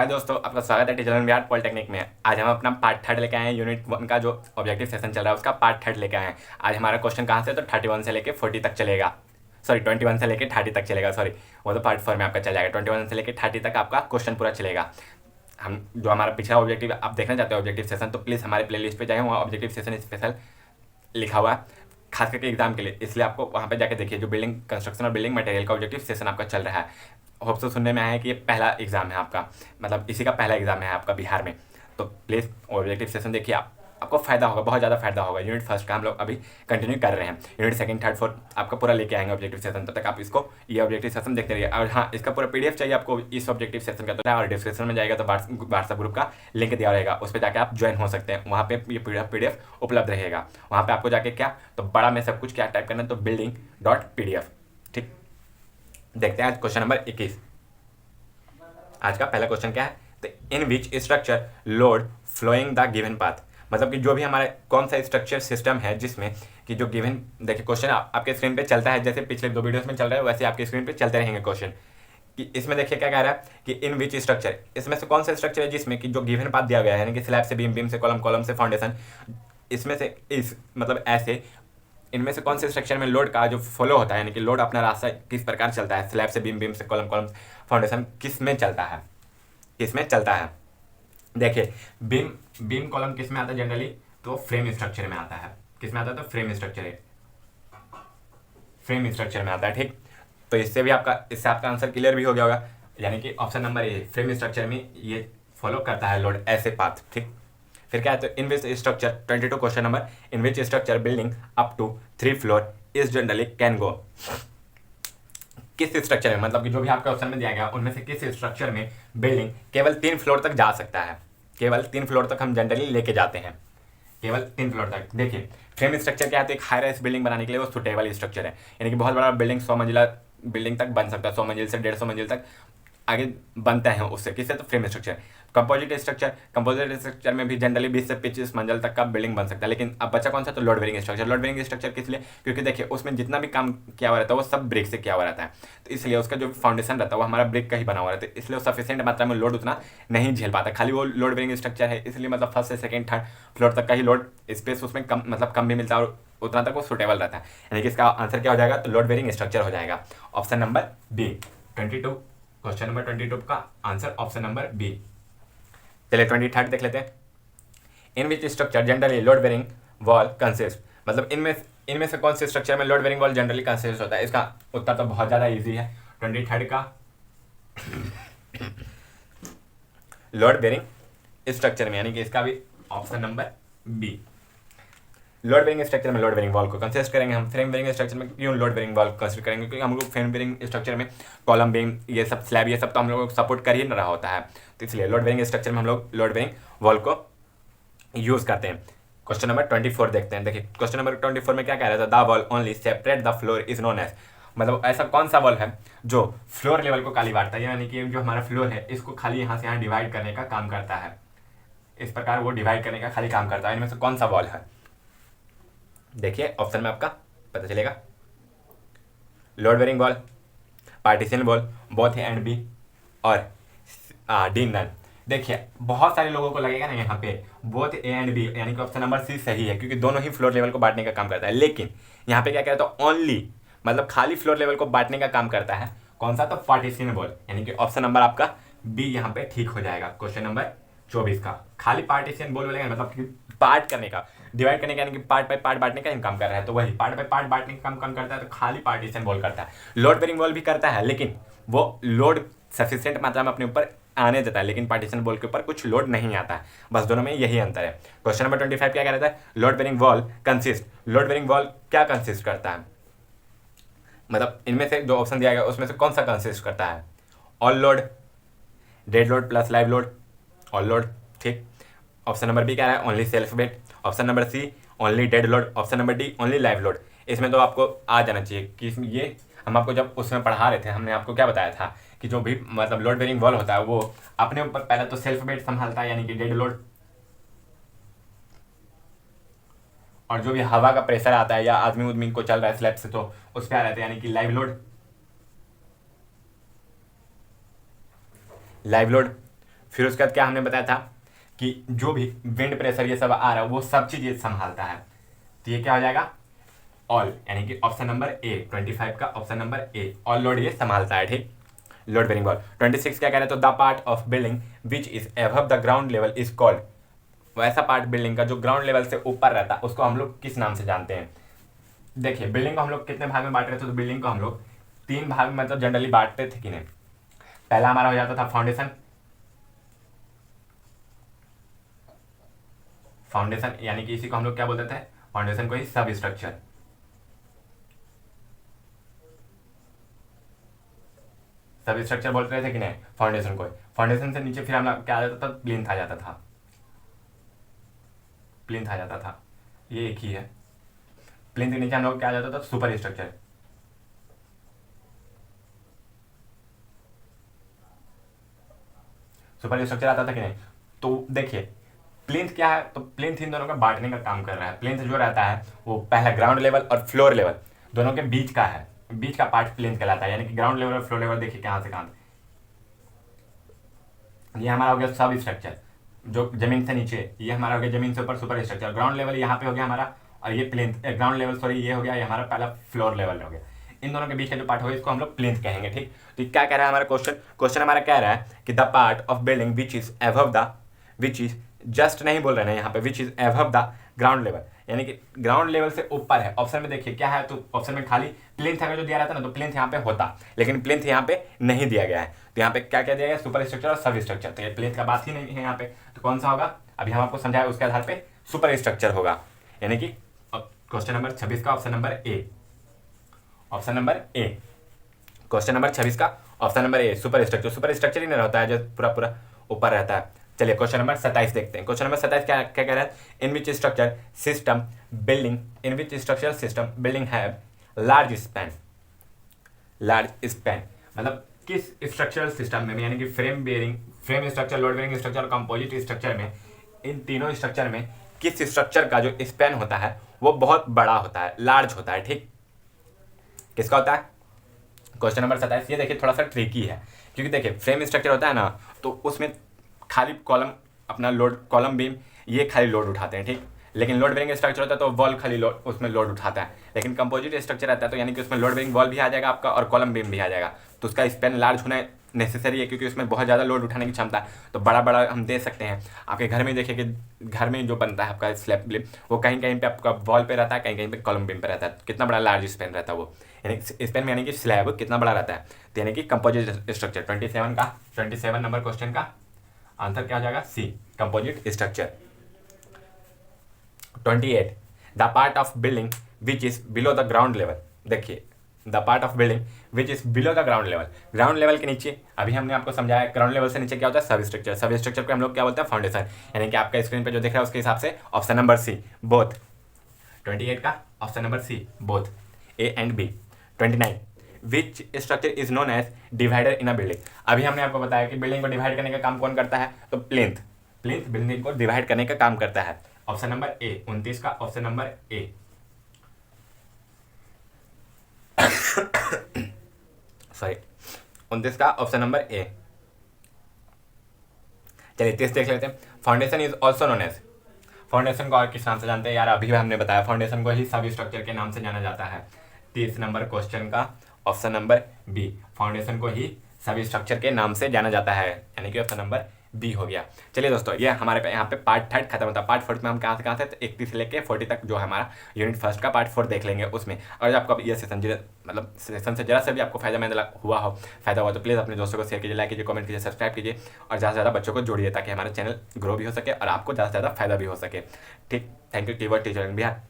हाय दोस्तों, आपका स्वागत है टीचर बिहार पॉलिटेक्निक में। आज हम अपना पार्ट थर्ड लेके आए हैं। यूनिट 1 का जो ऑब्जेक्टिव सेशन चल रहा है उसका पार्ट थर्ड लेके आए हैं। आज हमारा क्वेश्चन कहाँ से, तो 31 से लेके 40 तक चलेगा। सॉरी 21 से लेके 30 तक चलेगा। सॉरी वो तो पार्ट 4 में आपका चल जाएगा। 21 से लेके 30 तक आपका क्वेश्चन पूरा चलेगा। हम जो हमारा पिछला ऑब्जेक्टिव आप देखना चाहते हो ऑब्जेक्टिव सेशन, तो प्लीज़ हमारे प्ले लिस्ट पर जाए, वहाँ ऑब्जेक्टिव सेशन स्पेशल लिखा हुआ है खास करके एग्जाम के लिए, इसलिए आपको वहाँ पे जाके देखिए। जो बिल्डिंग कंस्ट्रक्शन और बिल्डिंग मटेरियल का ऑब्जेक्टिव सेशन आपका चल रहा है। होप तो सुनने में आया है कि ये पहला एग्जाम है आपका, मतलब इसी का पहला एग्जाम है आपका बिहार में। तो प्लीज़ ऑब्जेक्टिव सेशन देखिए, आपको फ़ायदा होगा, बहुत ज़्यादा फायदा होगा। यूनिट फर्स्ट का हम लोग अभी कंटिन्यू कर रहे हैं। यूनिट सेकंड थर्ड फोर्थ आपका पूरा लेके आएंगे ऑब्जेक्टिव सेशन। तब तक आप इसको ये ऑब्जेक्टिव सेशन देखते रहिए। और हाँ, इसका पूरा पीडीएफ चाहिए आपको इस ऑब्जेक्टिव सेशन का, तो और डिस्क्रिप्शन में जाएगा तो व्हाट्सएप ग्रुप का लिंक दिया रहेगा, उस पर जाकर आप ज्वाइन हो सकते हैं। वहाँ पे ये पीडीएफ उपलब्ध रहेगा। वहाँ पे आपको जाके क्या, तो बड़ा में सब कुछ क्या टाइप करना है, तो building.pdf। ठीक, देखते हैं आज क्वेश्चन नंबर 21। आज का पहला क्वेश्चन क्या है, तो in which structure load flowing the given path. मतलब कि जो भी हमारे कौन सा स्ट्रक्चर सिस्टम है जिसमें कि जो गिवन, देखिए क्वेश्चन आपके स्क्रीन पे चलता है, जैसे पिछले 2 वीडियोस में चल रहा है वैसे आपके स्क्रीन पे चलते रहेंगे क्वेश्चन। कि इसमें देखिए क्या कह रहा है कि इन विच स्ट्रक्चर, इसमें से कौन सा स्ट्रक्चर है जिसमें कि जो गिवन पाथ दिया गया है, यानी कि स्लैब से बीम, बीम से कॉलम, कॉलम से फाउंडेशन, इसमें से इस मतलब ऐसे इनमें से कौन से स्ट्रक्चर में लोड का जो फ्लो होता है, यानी कि लोड अपना रास्ता किस प्रकार चलता है, स्लैब से बीम, बीम से कॉलम, कॉलम फाउंडेशन किस में चलता है, किसमें चलता है। देखिए बीम कॉलम किस में आता है जनरली, तो फ्रेम स्ट्रक्चर में आता है। किस में आता है, तो फ्रेम स्ट्रक्चर में आता है। ठीक, तो इससे आपका आंसर क्लियर भी हो गया होगा, यानी कि ऑप्शन नंबर ए, फ्रेम स्ट्रक्चर में ये फॉलो करता है लोड ऐसे पाथ। ठीक, फिर क्या है, तो in which structure 22 question number, in which structure building up to 3 floor is generally can go. किस स्ट्रक्चर में, मतलब कि जो भी आपके ऑप्शन में दिया गया उनमें से किस स्ट्रक्चर में बिल्डिंग केवल 3 फ्लोर तक जा सकता है। केवल 3 फ्लोर तक हम जनरली लेके जाते हैं, केवल 3 फ्लोर तक। देखिए फ्रेम स्ट्रक्चर क्या है, तो एक हाई राइज बिल्डिंग बनाने के लिए वो सुटेबल स्ट्रक्चर है, यानी कि बहुत बड़ा बिल्डिंग 100 मंजिला बिल्डिंग तक बन सकता है, 100 मंजिल से 150 मंजिल तक आगे बनते हैं उससे। किससे, तो फ्रेम स्ट्रक्चर। कंपोजिट स्ट्रक्चर में भी जनरली 20 से 25 मंजिल तक का बिल्डिंग बन सकता है। लेकिन अब बचा कौन सा, तो load bearing structure. Load bearing structure किस लिए, क्योंकि देखिए उसमें जितना भी काम किया हुआ रहता है वो सब ब्रिक से किया हुआ रहता है, तो इसलिए उसका जो फाउंडेशन रहता है वो हमारा ब्रिक का ही बना हुआ रहता है, इसलिए वो सफिशिएंट मात्रा में लोड उतना नहीं झेल पाता। खाली वो लोड बेरिंग स्ट्रक्चर है, इसलिए मतलब फर्स्ट से सेकंड थर्ड फ्लोर तक का ही लोड स्पेस उसमें कम, मतलब कम भी मिलता है और उतना तक वो सुटेबल रहता है। यानी कि इसका आंसर क्या हो जाएगा, तो लोड बेरिंग स्ट्रक्चर हो जाएगा। Option number B, 22 question number 22 का आंसर ऑप्शन नंबर बी। चलिए 23 देख लेते हैं। In which structure generally load bearing wall consist, मतलब इनमें से कौन से स्ट्रक्चर में load bearing wall generally consist होता है। इसका उत्तर तो बहुत ज़्यादा इजी है। 23 का लोड बेरिंग स्ट्रक्चर में, यानी कि इसका भी option number B. Load bearing structure में लोड बेरिंग वॉल को कंसिडर करेंगे हम। फ्रेम बेरिंग स्ट्रक्चर में क्यों लोड बेरिंग वॉल कंसिडर करेंगे, क्योंकि हम लोग फ्रेम बेरिंग स्ट्रक्चर में कॉलम बीम ये सब स्लैब ये सब तो हम लोग सपोर्ट कर ही न रहा होता है, तो इसलिए लोड बेरिंग स्ट्रक्चर में हम लोग लोड बेरिंग वॉल को यूज करते हैं। क्वेश्चन नंबर 24 देखते हैं। देखिए क्वेश्चन नंबर 24 में क्या कह रहा था, the wall only separate the floor is known as, मतलब ऐसा कौन सा वॉल है जो फ्लोर लेवल को खाली बांटता है, यानी कि जो हमारा फ्लोर है इसको खाली यहाँ से यहाँ डिवाइड करने का काम करता है। इस प्रकार वो डिवाइड करने का खाली काम करता है। इनमें से कौन सा वॉल है, देखिए ऑप्शन में आपका पता चलेगा। Load bearing wall, partition wall, both A and B, और डी नन। देखिए बहुत सारे लोगों को लगेगा ना यहाँ पे बोथ ए एंड बी, यानी कि ऑप्शन नंबर सी सही है, क्योंकि दोनों ही फ्लोर लेवल को बांटने का काम करता है। लेकिन यहाँ पे क्या कहता है, तो ओनली मतलब खाली फ्लोर लेवल को बांटने का काम करता है कौन सा, तो पार्टीशन वॉल, यानी कि ऑप्शन नंबर आपका बी यहाँ पे ठीक हो जाएगा। क्वेश्चन नंबर 24 का खाली पार्टीशन वॉल बोलेगा, मतलब पार्ट करने का, डिवाइड करने का, यानी कि पार्ट बाय पार्ट बांटने का काम कर रहा है, तो वही पार्ट बाय पार्ट बांटने का काम करता है, तो खाली पार्टीशन वॉल करता है। लोड बेरिंग वॉल भी करता है, लेकिन वो लोड सफिशिएंट मात्रा में अपने ऊपर आने देता है, लेकिन पार्टीशन वॉल के ऊपर कुछ लोड नहीं आता है। बस दोनों में यही अंतर है। क्वेश्चन नंबर 25 क्या कह रहा था, load bearing wall consist, load bearing wall क्या कंसिस्ट करता है, मतलब इनमें से जो ऑप्शन दिया गया उसमें से कौन सा कंसिस्ट करता है। All load, dead load plus live load, all load. ठीक, ऑप्शन नंबर बी क्या है, only self weight. Option number C only dead load. Option number D only live load. इसमें तो आपको आ जाना चाहिए कि ये हम आपको जब उसमें पढ़ा रहे थे हमने आपको क्या बताया था कि जो भी मतलब लोड बेरिंग वॉल होता है वो अपने ऊपर पहले तो सेल्फ वेट संभालता है, यानी कि डेड लोड, और जो भी हवा का प्रेशर आता है या आदमी उदमी को चल रहा है स्लैब से तो उस पर आ रहता है, यानी कि लाइव लोड। फिर उसके बाद क्या हमने बताया था कि जो भी विंड प्रेशर ये सब आ रहा है वो सब चीज़ ये संभालता है। तो ये क्या हो जाएगा, ऑल, यानी कि ऑप्शन नंबर ए, 25 का ऑप्शन नंबर ए, ऑल लोड ये संभालता है। ठीक, लोड बेरिंग बॉल। 26 क्या कह रहे हैं, तो the part of building which is above the ground level is called, वैसा पार्ट बिल्डिंग का जो ग्राउंड लेवल से ऊपर रहता है उसको हम लोग किस नाम से जानते हैं। देखिए बिल्डिंग को हम लोग कितने भाग में बांट रहे थे, तो बिल्डिंग को हम लोग 3 भाग में मतलब जनरली बांटते थे कि नहीं। पहला हमारा हो जाता था फाउंडेशन, फाउंडेशन यानी कि इसी को हम लोग क्या बोलते थे, फाउंडेशन को ही सब स्ट्रक्चर, सब स्ट्रक्चर बोलते रहे थे कि नहीं फाउंडेशन को। फाउंडेशन से नीचे फिर हम क्या आ जाता था, प्लिंथ आ जाता था, प्लिंथ आ जाता था, ये एक ही है। प्लिंथ के नीचे हम लोग क्या आ जाता था, सुपर स्ट्रक्चर, सुपर स्ट्रक्चर आता था कि नहीं। तो देखिए प्लिंथ क्या है, तो प्लिंथ इन दोनों का बांटने का काम कर रहा है। प्लिंथ जो रहता है वो पहला ग्राउंड लेवल और फ्लोर लेवल दोनों के बीच का है, बीच का पार्ट प्लिंथ कहलाता है। यानी कि ग्राउंड लेवल और फ्लोर लेवल देखिए कहाँ से कहाँ, ये हमारा हो गया सब स्ट्रक्चर जो जमीन से नीचे, ये हमारा हो गया जमीन से ऊपर सुपर स्ट्रक्चर। ग्राउंड लेवल यहाँ पे हो गया हमारा, और ये प्लिंथ, ग्राउंड लेवल सॉरी ये हो गया, ये हमारा पहला फ्लोर लेवल हो गया। इन दोनों के बीच का जो पार्ट होगा इसको हम लोग प्लिंथ कहेंगे। ठीक, तो क्या कह रहा है हमारा क्वेश्चन, क्वेश्चन हमारा कह रहा है कि the part of building which is above the, which is just नहीं बोल रहे हैं यहाँ पे, which is above the ground level, यानी कि ग्राउंड लेवल से ऊपर है। ऑप्शन में देखिए क्या है, तो ऑप्शन में खाली प्लिंथ अगर जो दिया रहता ना तो प्लिंथ यहाँ पे होता, लेकिन प्लिंथ यहाँ पे नहीं दिया गया है। तो यहाँ पे क्या क्या दिया गया, सुपर स्ट्रक्चर और सब स्ट्रक्चर, तो ये प्लिंथ का बात ही नहीं है यहाँ पे। तो कौन सा होगा, अभी हम आपको समझाया उसके आधार पे सुपर स्ट्रक्चर होगा। यानी कि क्वेश्चन नंबर 26 का option number A, option number A, question number 26 का option number A, super structure. Super structure ही नहीं रहता है जो पूरा पूरा ऊपर रहता है। चलिए क्वेश्चन नंबर 27 देखते हैं। क्वेश्चन नंबर 27 क्या क्या कह रहा है, in which structure system building, in which structural system building have large span, large span मतलब किस स्ट्रक्चरल सिस्टम में, यानी कि frame bearing, frame structure, load bearing structure और कंपोजिट स्ट्रक्चर में, इन तीनों स्ट्रक्चर में किस स्ट्रक्चर का जो स्पैन होता है वो बहुत बड़ा होता है, लार्ज होता है। ठीक, किसका होता है, क्वेश्चन नंबर 27। ये देखिए थोड़ा सा ट्रिकी है, क्योंकि देखिए फ्रेम स्ट्रक्चर होता है ना तो उसमें खाली कॉलम, अपना लोड, कॉलम बीम ये खाली लोड उठाते हैं। ठीक, लेकिन लोड बेरिंग स्ट्रक्चर होता है तो वॉल खाली लोड, उसमें लोड उठाता है। लेकिन कंपोजिट स्ट्रक्चर रहता है तो यानी कि उसमें लोड बेरिंग वॉल भी आ जाएगा आपका और कॉलम बीम भी आ जाएगा, तो उसका स्पैन लार्ज होना नेसेसरी है, क्योंकि उसमें बहुत ज़्यादा लोड उठाने की क्षमता है। तो बड़ा बड़ा हम दे सकते हैं। आपके घर में देखिए कि घर में जो बनता है आपका स्लैब बीम, वो कहीं कहीं पे आपका वॉल पे रहता है, कहीं कहीं पे कॉलम बीम पे रहता है। कितना बड़ा लार्ज स्पैन रहता है वो, यानी स्पैन में यानी कि स्लैब कितना बड़ा रहता है, तो यानी कि कंपोजिट स्ट्रक्चर। 27 नंबर क्वेश्चन का आंसर क्या हो जाएगा, C, composite structure. 28 the part of building which is below the ground level. देखिए the part of building which is below the ground level, ground level के नीचे, अभी हमने आपको समझाया ग्राउंड लेवल से नीचे क्या होता है, सब स्ट्रक्चर। सब स्ट्रक्चर को हम लोग क्या बोलते हैं, फाउंडेशन। यानी कि आपका स्क्रीन पे जो दिख रहा है उसके हिसाब से ऑप्शन नंबर सी, बोथ। 28 का option number C, both, A and B. 29 which structure is known as divider in a building. अभी हमने आपको बताया कि बिल्डिंग को डिवाइड करने का काम कौन करता है, तो प्लिंथ, प्लिंथ बिल्डिंग को डिवाइड करने का काम करता है। ऑप्शन नंबर ए, 29 का ऑप्शन नंबर ए, सॉरी 29 का ऑप्शन नंबर ए। चलिए 30 देख लेते हैं। Foundation is also known as, foundation को और किस नाम से जानते हैं यार, अभी हमने बताया फाउंडेशन को ही सब स्ट्रक्चर के नाम से जाना जाता है। 30 नंबर क्वेश्चन का ऑप्शन नंबर बी, फाउंडेशन को ही सब स्ट्रक्चर के नाम से जाना जाता है, यानी कि ऑप्शन नंबर बी हो गया। चलिए दोस्तों ये हमारे यहाँ पे पार्ट 3 खत्म होता है। पार्ट 4 में हम कहाँ से 31 से लेके 40 तक जो हमारा यूनिट फर्स्ट का पार्ट 4 देख लेंगे। उसमें अगर आपको ये सेशन मतलब सेशन से जरा से भी आपको फायदा हुआ तो प्लीज़ अपने दोस्तों को शेयर कीजिए, लाइक कीजिए, कमेंट कीजिए, सब्सक्राइब कीजिए और ज़्यादा से ज़्यादा बच्चों को जोड़िए ताकि हमारा चैनल ग्रो भी हो सके और आपको ज़्यादा से ज़्यादा फायदा भी हो सके। ठीक, thank you keyword teacher in Bihar.